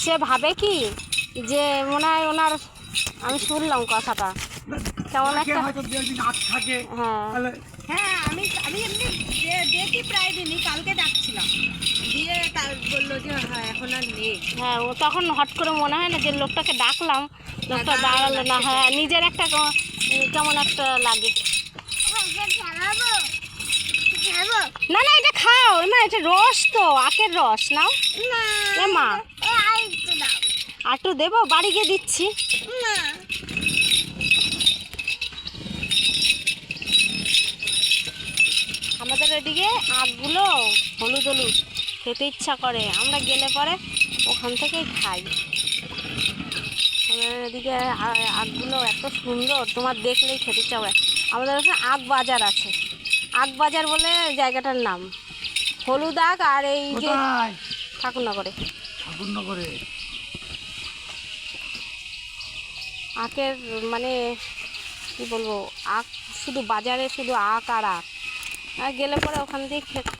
সে ভাবে কি যে মনে হয় ওনার, আমি শুনলাম কথাটা কেমন একটা। হ্যাঁ হ্যাঁ, আমি আমি এমনি দেখি প্রায় দিনই, কালকে ডাকছিলাম দিয়ে তার বললো যে হ্যাঁ এখন আর নেই। হ্যাঁ, ও তখন হট করে মনে হয় না যে লোকটাকে ডাকলাম, লোকটা দাঁড়ালো না। হ্যাঁ, নিজের একটা কেমন একটা লাগে। না না, এটা খাও না, এটা রস তো, আখের রস নাও। এ মা, আটু দেবো, বাড়ি গিয়ে দিচ্ছি। আমাদের এদিকে আখগুলো হলুদ হলুদ, খেতে ইচ্ছা করে, আমরা গেলে পরে ওখান থেকেই খাই। আমাদের এদিকে আখগুলো এত সুন্দর, তোমার দেখলেই খেতে ইচ্ছা করে। আমাদের কাছে আখ বাজার আছে, আখ বাজার বলে জায়গাটার নাম। হলুদ আখ আর এই যে ঠাকুরনগরে। আখের মানে কি বলবো, আখ শুধু বাজারে শুধু আখ আর আখ, আর গেলে পরে ওখান দিয়ে